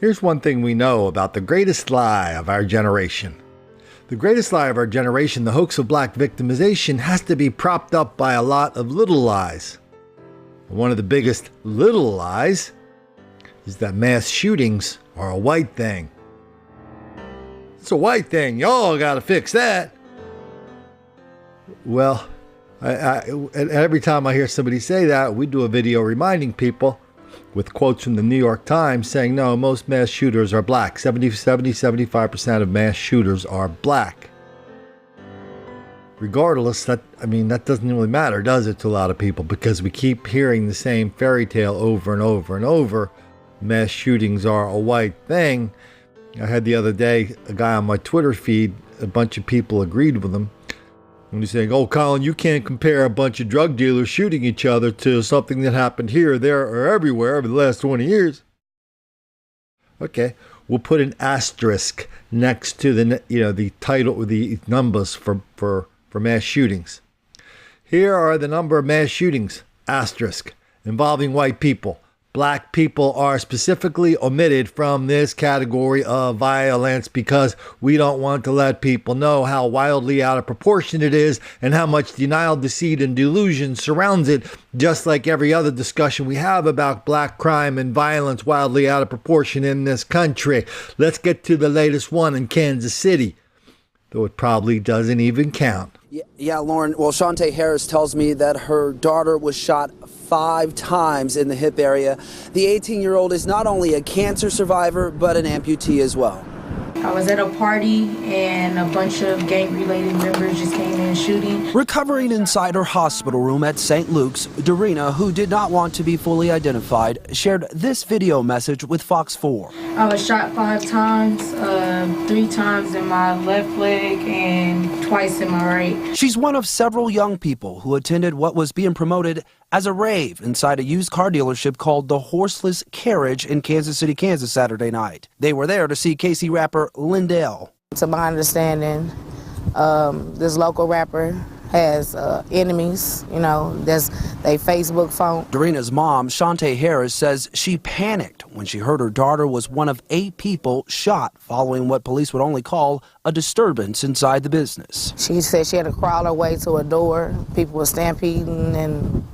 Here's one thing we know about the greatest lie of our generation. The greatest lie of our generation, the hoax of black victimization, has to be propped up by a lot of little lies. One of the biggest little lies is that mass shootings are a white thing. It's a white thing. Y'all gotta fix that. Well, and every time I hear somebody say that, we do a video reminding people with quotes from the New York Times saying, no, most mass shooters are black. 75% of mass shooters are black. Regardless, that doesn't really matter, does it, to a lot of people? Because we keep hearing the same fairy tale over and over and over. Mass shootings are a white thing. I had the other day a guy on my Twitter feed, a bunch of people agreed with him. And he's saying, oh, Colin, you can't compare a bunch of drug dealers shooting each other to something that happened here, there, or everywhere over the last 20 years. Okay, we'll put an asterisk next to the title, the numbers for mass shootings. Here are the number of mass shootings, asterisk, involving white people. Black people are specifically omitted from this category of violence because we don't want to let people know how wildly out of proportion it is and how much denial, deceit, and delusion surrounds it, just like every other discussion we have about black crime and violence wildly out of proportion in this country. Let's get to the latest one in Kansas City, though it probably doesn't even count. Yeah, Lauren. Well, Shantae Harris tells me that her daughter was shot 5 times in the hip area. The 18-year-old is not only a cancer survivor, but an amputee as well. I was at a party and a bunch of gang-related members just came in shooting. Recovering inside her hospital room at St. Luke's, Dorena, who did not want to be fully identified, shared this video message with Fox 4. I was shot 5 times, 3 times in my left leg and twice in my right. She's one of several young people who attended what was being promoted as a rave inside a used car dealership called the Horseless Carriage in Kansas City, Kansas, Saturday night. They were there to see KC rapper Lindell. To my understanding, this local rapper has enemies, that's their Facebook phone. Dorena's mom, Shantae Harris, says she panicked when she heard her daughter was one of 8 people shot following what police would only call a disturbance inside the business. She said she had to crawl her way to a door. People were stampeding and,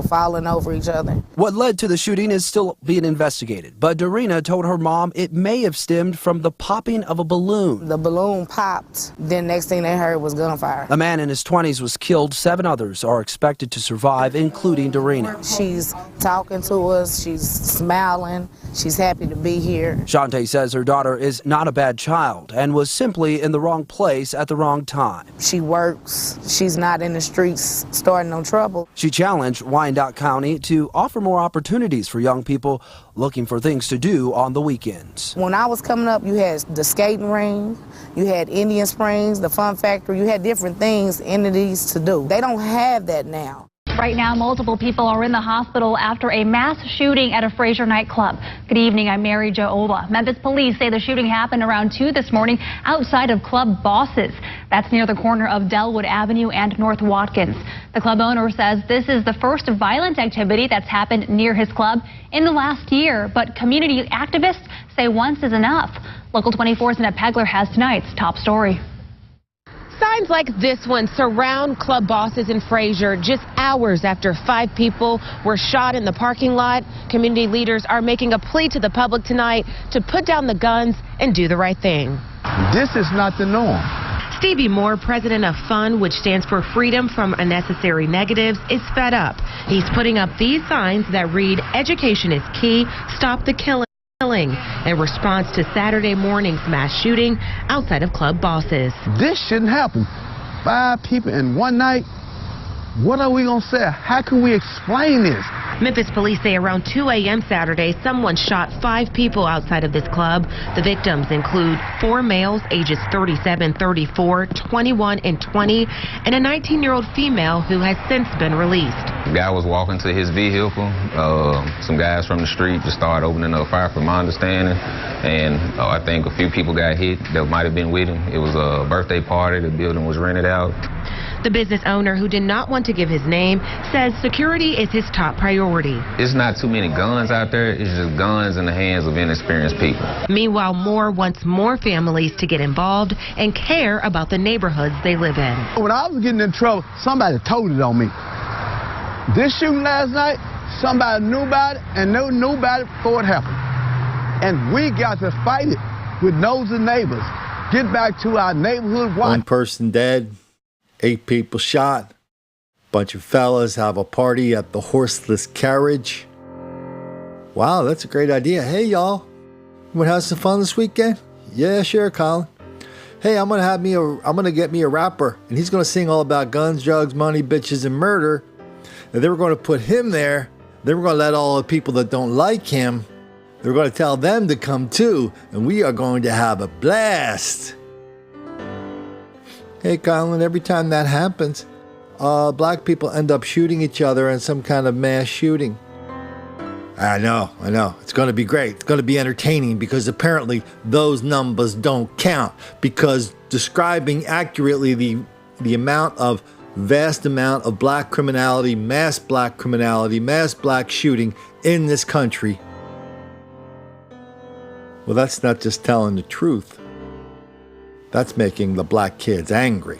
falling over each other. What led to the shooting is still being investigated, but Dorena told her mom it may have stemmed from the popping of a balloon. The balloon popped, then next thing they heard was gunfire. A man in his 20s was killed. 7 others are expected to survive, including Dorena. She's talking to us, she's smiling, she's happy to be here. Shantae says her daughter is not a bad child and was simply in the wrong place at the wrong time. She works, she's not in the streets starting no trouble. She challenged Wyandotte County to offer more opportunities for young people looking for things to do on the weekends. When I was coming up, you had the skating ring, you had Indian Springs, the Fun Factory, you had different things, entities to do. They don't have that now. Right now, multiple people are in the hospital after a mass shooting at a Fraser nightclub. Good evening, I'm Mary Jo Ola. Memphis police say the shooting happened around 2 this morning outside of Club Bosses. That's near the corner of Delwood Avenue and North Watkins. The club owner says this is the first violent activity that's happened near his club in the last year, but community activists say once is enough. Local 24's Annette Pegler has tonight's top story. Signs like this one surround Club Bosses in Fraser just hours after 5 people were shot in the parking lot. Community leaders are making a plea to the public tonight to put down the guns and do the right thing. This is not the norm. Stevie Moore, president of FUN, which stands for Freedom from Unnecessary Negatives, is fed up. He's putting up these signs that read, "Education is key, stop the killing," in response to Saturday morning's mass shooting outside of Club Bosses. This shouldn't happen. 5 people in one night. What are we going to say? How can we explain this? Memphis police say around 2 a.m. Saturday, someone shot 5 people outside of this club. The victims include 4 males ages 37, 34, 21, and 20, and a 19-year-old female who has since been released. The guy was walking to his vehicle. Some guys from the street just started opening up fire, from my understanding, and I think a few people got hit that might have been with him. It was a birthday party. The building was rented out. The business owner, who did not want to give his name, says security is his top priority. It's not too many guns out there. It's just guns in the hands of inexperienced people. Meanwhile, Moore wants more families to get involved and care about the neighborhoods they live in. When I was getting in trouble, somebody told it on me. This shooting last night, somebody knew about it and knew about it before it happened. And we got to fight it with nosy neighbors. Get back to our neighborhood watch. One person dead, 8 people shot. Bunch of fellas have a party at the Horseless Carriage. Wow, that's a great idea. Hey, y'all, you want to have some fun this weekend? Yeah, sure, Colin. Hey, I'm gonna get me a rapper, and he's gonna sing all about guns, drugs, money, bitches, and murder. And they were gonna put him there. They were gonna let all the people that don't like him, they were gonna tell them to come too, and we are going to have a blast. Hey, Colin, every time that happens, black people end up shooting each other in some kind of mass shooting. I know. It's going to be great. It's going to be entertaining because apparently those numbers don't count, because describing accurately the vast amount of black criminality, mass black shooting in this country, well, that's not just telling the truth. That's making the black kids angry.